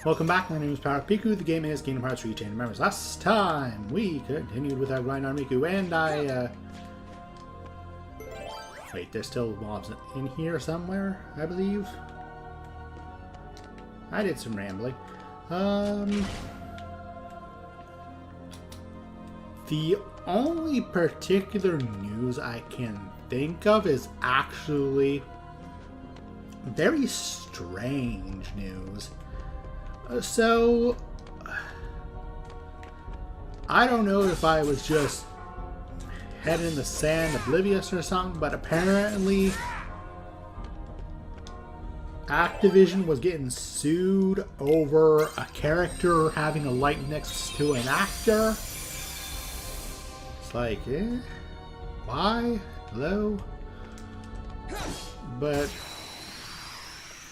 Welcome back, my name is Power Piku, the game is Kingdom Hearts Rechain. Remember, last time we continued with our grind on Riku, and wait, there's still mobs in here somewhere, I believe? I did some rambling. The only particular news I can think of is actually very strange news. So, I don't know if I was just head in the sand oblivious or something, but apparently Activision was getting sued over a character having a light next to an actor. It's like, why? Hello? But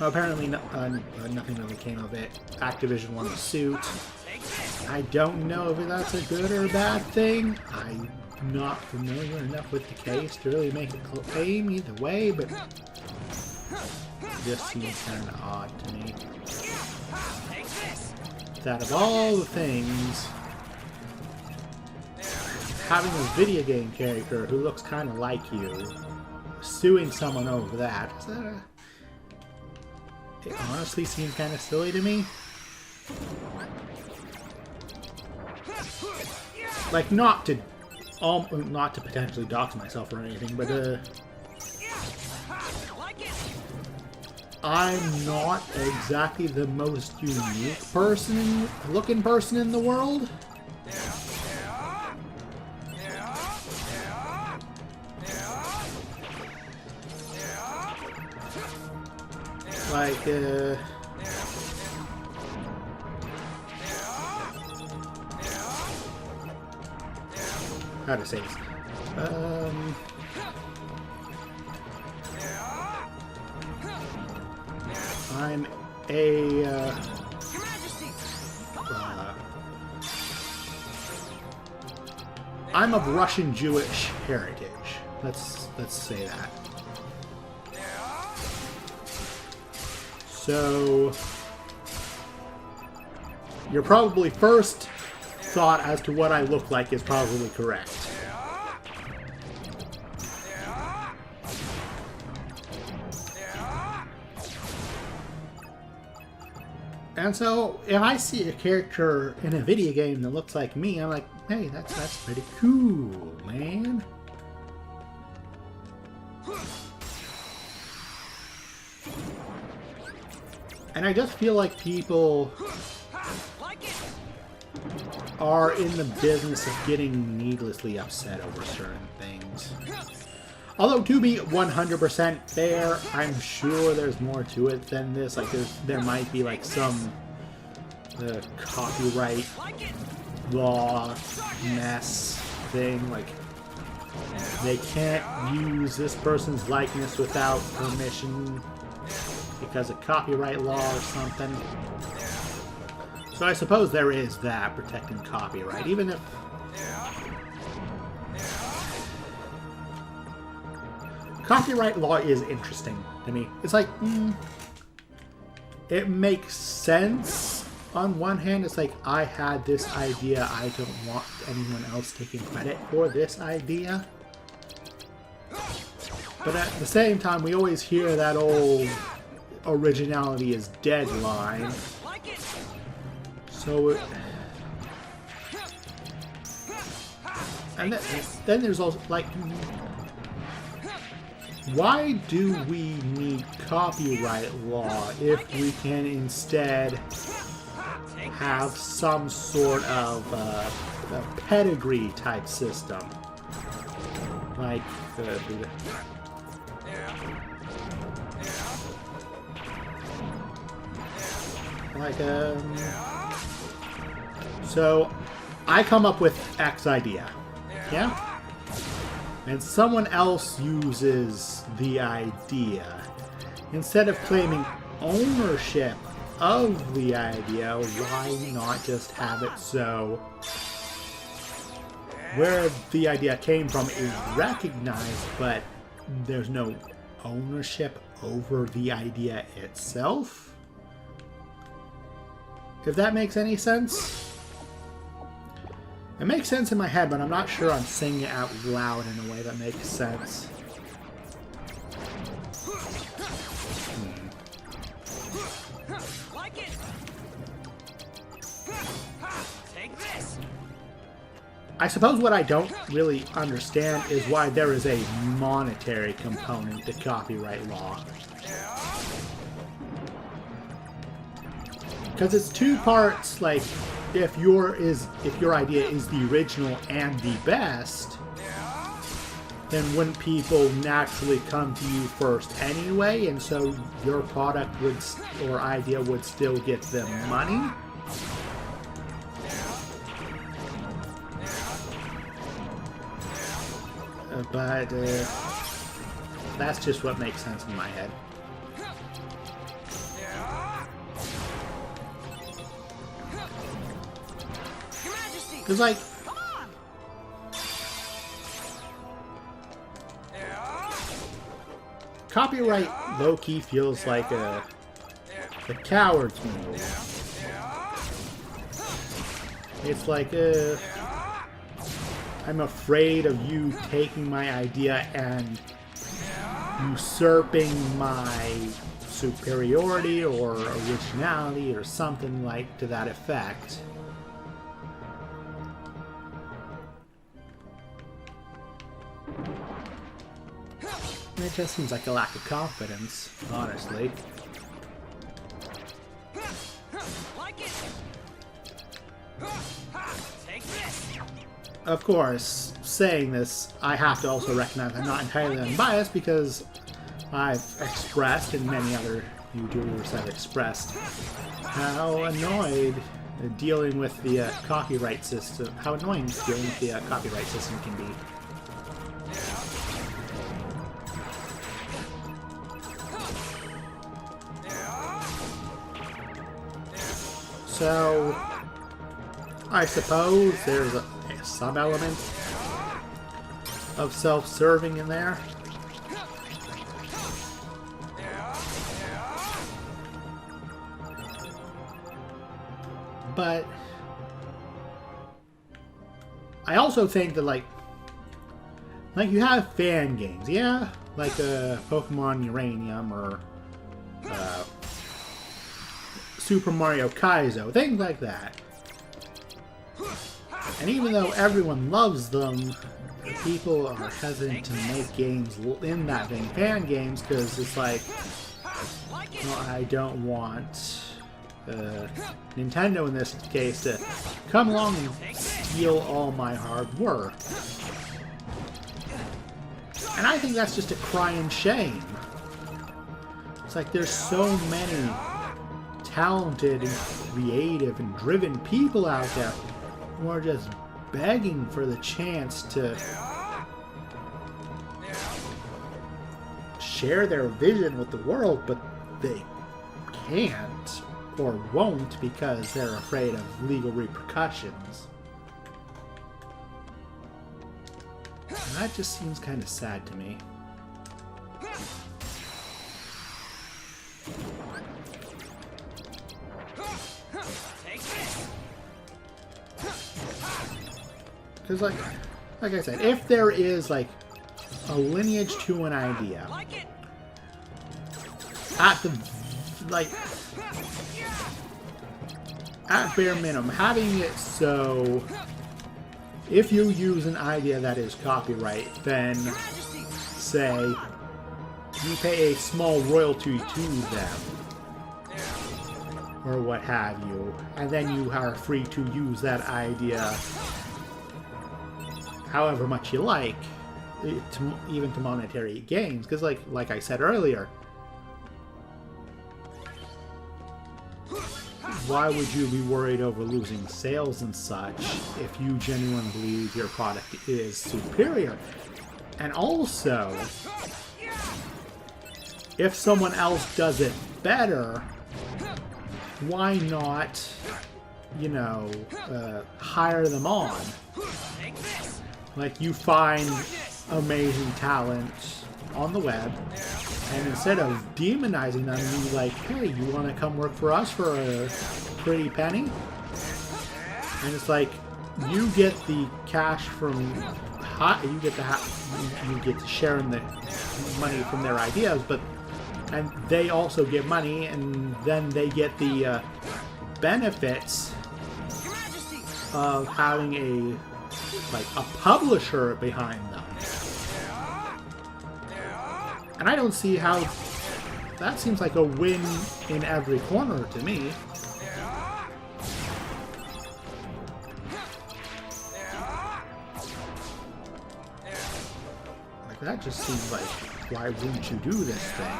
apparently nothing really came of it. Activision won the suit. I don't know if that's a good or bad thing. I'm not familiar enough with the case to really make a claim either way, but this seems kind of odd to me. That of all the things, having a video game character who looks kind of like you, suing someone over that, it honestly seems kind of silly to me. Like, not to potentially dox myself or anything, but I'm not exactly the most unique looking person in the world. Like, how to say this? I'm I'm of Russian Jewish heritage. Let's say that. So, your probably first thought as to what I look like is probably correct. And so, if I see a character in a video game that looks like me, I'm like, hey, that's pretty cool, man. And I just feel like people are in the business of getting needlessly upset over certain things. Although, to be 100% fair, I'm sure there's more to it than this. Like, there might be like some copyright law mess thing. Like, they can't use this person's likeness without permission because of copyright law or something. So I suppose there is that, protecting copyright, even if copyright law is interesting to me. It's like, it makes sense on one hand. It's like, I had this idea, I don't want anyone else taking credit for this idea. But at the same time, we always hear that old originality is dead line. So, and then there's also, like, why do we need copyright law if we can instead have some sort of a pedigree type system? Like, so I come up with X idea, yeah? And someone else uses the idea. Instead of claiming ownership of the idea, why not just have it so where the idea came from is recognized, but there's no ownership over the idea itself? If that makes any sense. It makes sense in my head, but I'm not sure I'm saying it out loud in a way that makes sense. I suppose what I don't really understand is why there is a monetary component to copyright law. Because it's two parts, like, if your idea is the original and the best, then wouldn't people naturally come to you first anyway, and so your product would, or idea would still get them money? But that's just what makes sense in my head. Because, like, copyright low-key feels like a coward's move. It's like I'm afraid of you taking my idea and usurping my superiority or originality or something like to that effect. It just seems like a lack of confidence, honestly. Of course, saying this, I have to also recognize I'm not entirely unbiased because I've expressed, and many other YouTubers have expressed, how annoyed dealing with the copyright system, how annoying dealing with the copyright system can be. So, I suppose there's some element of self-serving in there. But I also think that like you have fan games, yeah? Like Pokemon Uranium or Super Mario Kaizo, things like that. And even though everyone loves them, people are hesitant to make games in that vein, fan games, because it's like, well, I don't want Nintendo in this case to come along and steal all my hard work. And I think that's just a crying shame. It's like there's so many talented and creative and driven people out there who are just begging for the chance to share their vision with the world, but they can't or won't because they're afraid of legal repercussions. And that just seems kind of sad to me. Because, like I said, if there is, like, a lineage to an idea, at bare minimum, having it so, if you use an idea that is copyright, then, say, you pay a small royalty to them, or what have you, and then you are free to use that idea however much you like, even to monetary gains. Because like I said earlier, why would you be worried over losing sales and such if you genuinely believe your product is superior? And also, if someone else does it better, why not, you know, hire them on? Like, you find amazing talent on the web, and instead of demonizing them, you like, hey, you want to come work for us for a pretty penny. And it's like, you get the cash from, you get to share in the money from their ideas, and they also get money, and then they get the benefits of having a publisher behind them. And I don't see how that seems like a win in every corner to me. Like, that just seems like, why wouldn't you do this thing?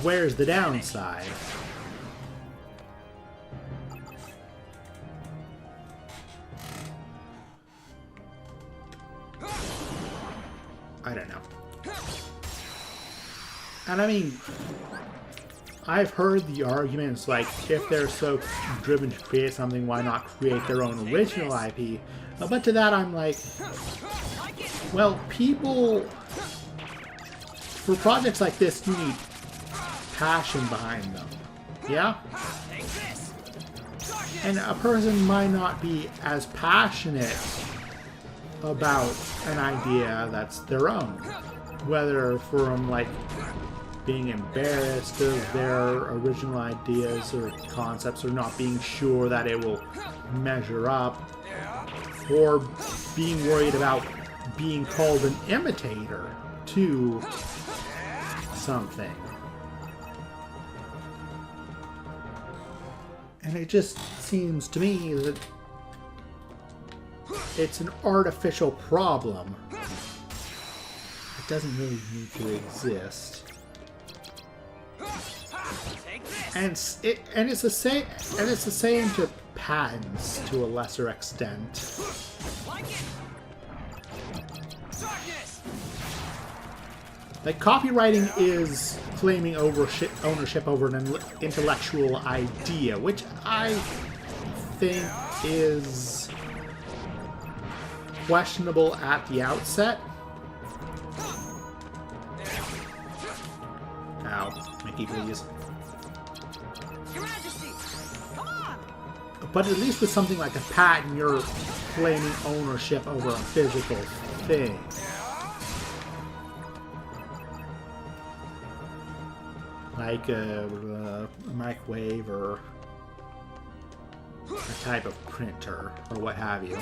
Where's the downside? I don't know. And I mean, I've heard the arguments like, if they're so driven to create something, why not create their own original IP? But to that I'm like, well, people, for projects like this, you need passion behind them. Yeah? And a person might not be as passionate about an idea that's their own. Whether from like being embarrassed of their original ideas or concepts, or not being sure that it will measure up, or being worried about being called an imitator to something. And it just seems to me that it's an artificial problem. It doesn't really need to exist. And it's the same to patents to a lesser extent. Like, copywriting is claiming ownership over an intellectual idea, which I think is questionable at the outset. Ow, Mickey, please. Your Majesty, come on! But at least with something like a patent, you're claiming ownership over a physical thing. Like a microwave or a type of printer or what have you.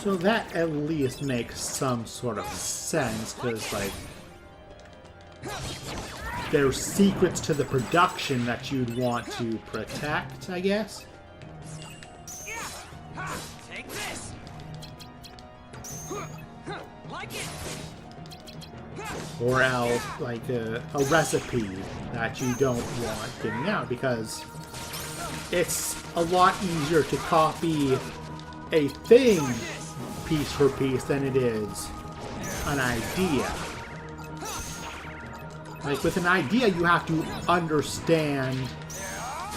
So that at least makes some sort of sense, because like, there's secrets to the production that you'd want to protect, I guess. Take this. Like it. Or else, like a recipe that you don't want getting out, because it's a lot easier to copy a thing piece for piece than it is an idea. Like, with an idea, you have to understand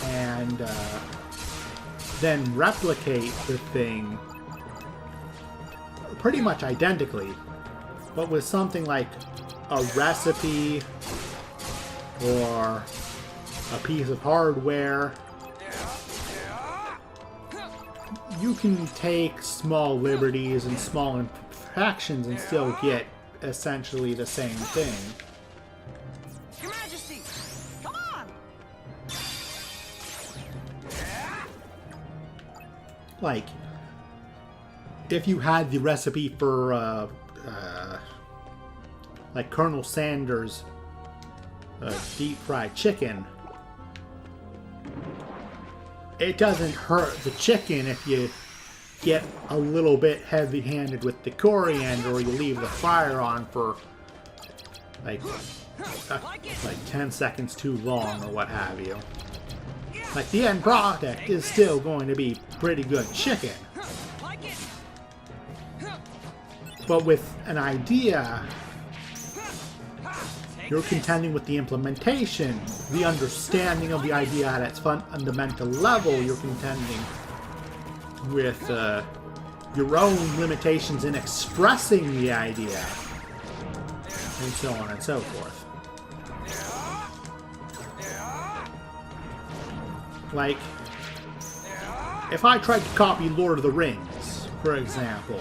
and then replicate the thing pretty much identically. But with something like a recipe or a piece of hardware, you can take small liberties and small imperfections and still get essentially the same thing. Your Majesty, come on! Like, if you had the recipe for like Colonel Sanders deep fried chicken, it doesn't hurt the chicken if you get a little bit heavy-handed with the coriander, or you leave the fire on for like 10 seconds too long or what have you. Like, the end product is still going to be pretty good chicken. But with an idea, you're contending with the implementation, the understanding of the idea at its fundamental level. You're contending with your own limitations in expressing the idea, and so on and so forth. Like, if I tried to copy Lord of the Rings, for example,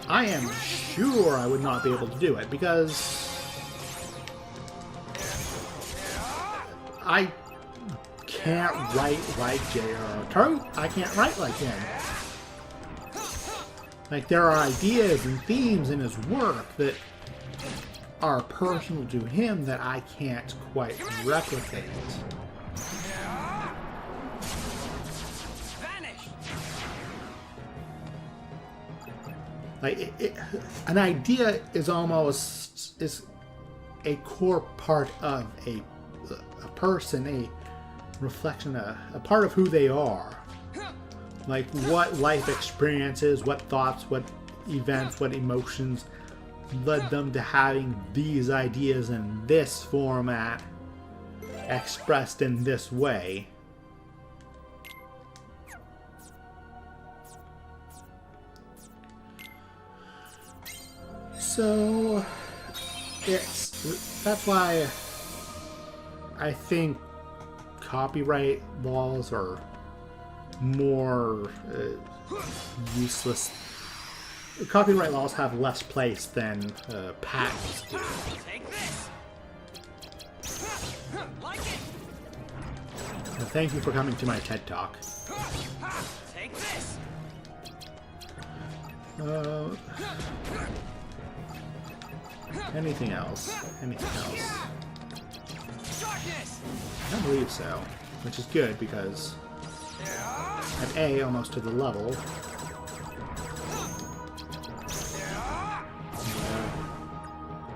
I am sure I would not be able to do it, because I can't write like J.R.R. Tolkien. I can't write like him. Like, there are ideas and themes in his work that are personal to him that I can't quite replicate. Like, an idea is almost a core part of a person, a reflection, a part of who they are. Like, what life experiences, what thoughts, what events, what emotions led them to having these ideas in this format, expressed in this way. So, that's why I think copyright laws are more useless. Copyright laws have less place than patents do. Thank you for coming to my TED Talk. Anything else? Anything else? I don't believe so. Which is good, because I have A almost to the level.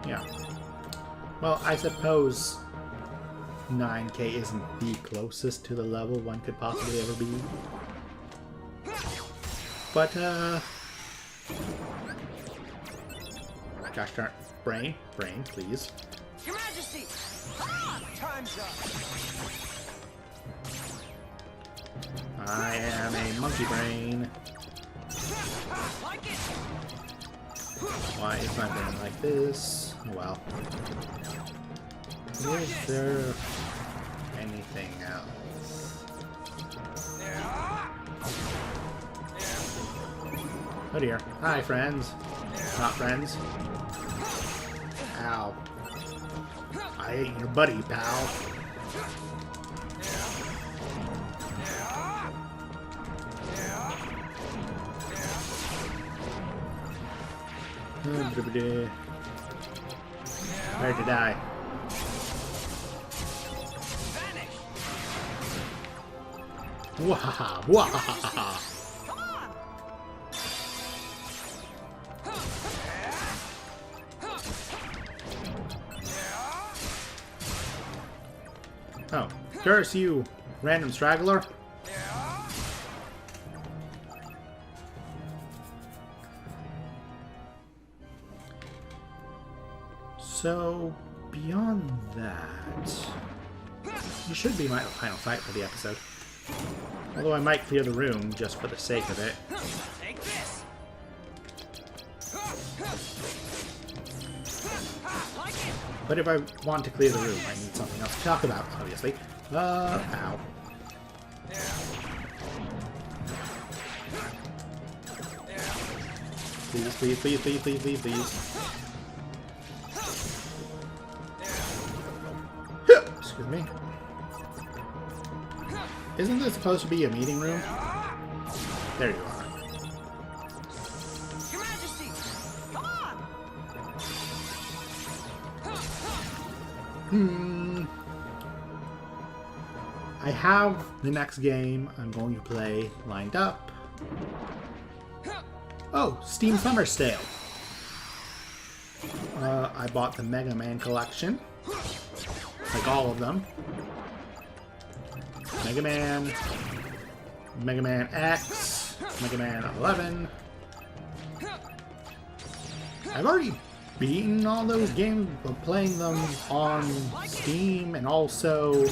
Yeah. Well, I suppose 9K isn't the closest to the level one could possibly ever be. But, gosh darn. Brain, please. Your Majesty! Time's up! I am a monkey brain. Why is my brain like this? Well. Is there anything else? Oh dear. Hi, friends. Not friends. Ow. I ain't your buddy, pal. Where to die? Wahaha! Wahaha! Oh, curse you, random straggler. So, beyond that, you should be my final fight for the episode. Although I might clear the room just for the sake of it. Take this. But if I want to clear the room, I need something else to talk about, obviously. Ow. Please, please, please, please, please, please, please. Excuse me. Isn't this supposed to be a meeting room? There you are. Your Majesty! Come on! I have the next game I'm going to play lined up. Oh, Steam Summer Sale. I bought the Mega Man collection. Like all of them. Mega Man, Mega Man X, Mega Man 11. I've already beaten all those games, but playing them on Steam, and also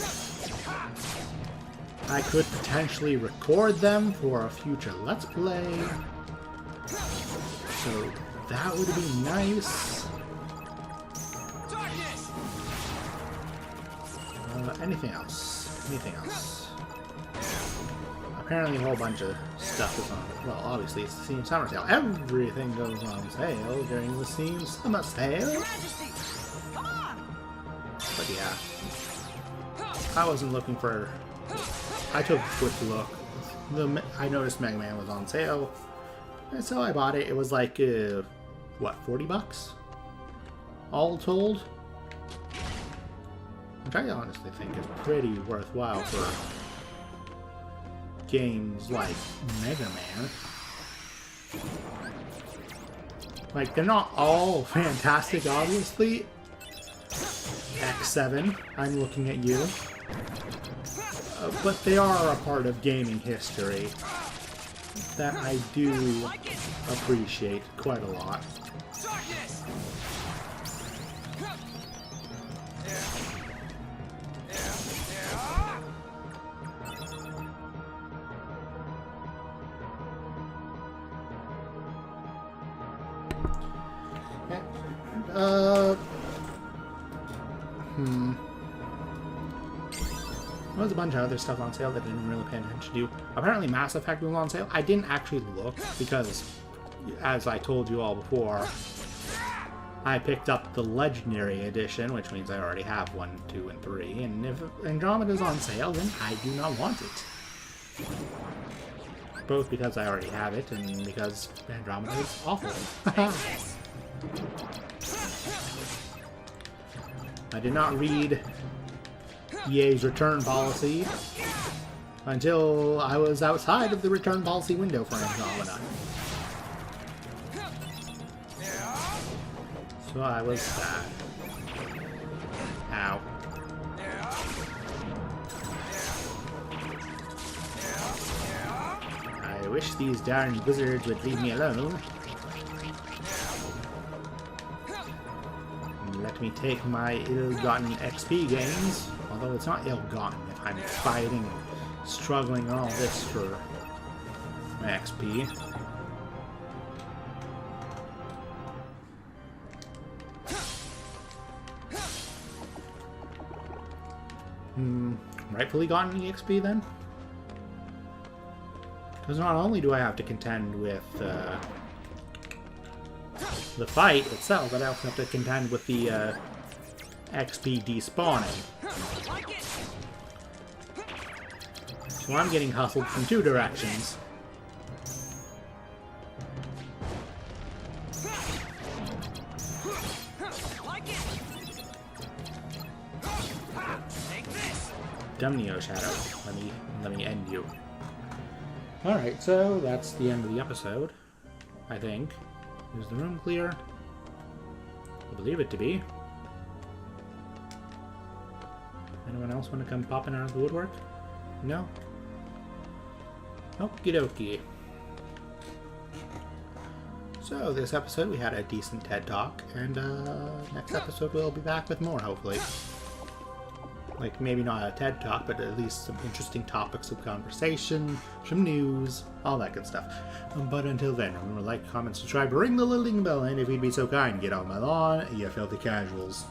I could potentially record them for a future Let's Play. So that would be nice. Anything else? anything else? Apparently a whole bunch of stuff is on. Well, obviously it's the Steam Summer Sale. Everything goes on sale during the Steam Summer Sale. Your Majesty! Come on! But yeah, I wasn't looking for. I took a quick look. I noticed Mega Man was on sale, and so I bought it. It was like what, $40, all told. Which I honestly think is pretty worthwhile for games like Mega Man. Like, they're not all fantastic, obviously. X7, I'm looking at you. But they are a part of gaming history that I do appreciate quite a lot. Darkness! There was a bunch of other stuff on sale that I didn't really pay attention to. Apparently Mass Effect was on sale. I didn't actually look because, as I told you all before, I picked up the Legendary Edition, which means I already have 1, 2, and 3. And if Andromeda's on sale, then I do not want it. Both because I already have it, and because Andromeda is awful. I did not read EA's return policy until I was outside of the return policy window for Andromeda. So I was sad. Ow. I wish these darn wizards would leave me alone. And let me take my ill-gotten XP gains. Although it's not ill-gotten if I'm fighting and struggling and all this for my XP. Rightfully gotten EXP then? Because not only do I have to contend with the fight itself, but I also have to contend with the XP despawning. So I'm getting hustled from two directions. Dumb Neo Shadow. Let me end you. Alright, so that's the end of the episode, I think. Is the room clear? I believe it to be. Anyone else want to come popping out of the woodwork? No? Okie dokie. So, this episode we had a decent TED Talk, and next episode we'll be back with more, hopefully. Like, maybe not a TED Talk, but at least some interesting topics of conversation, some news, all that good stuff. But until then, remember to like, comment, subscribe, ring the little ding bell, and if you'd be so kind, get on my lawn, you filthy casuals.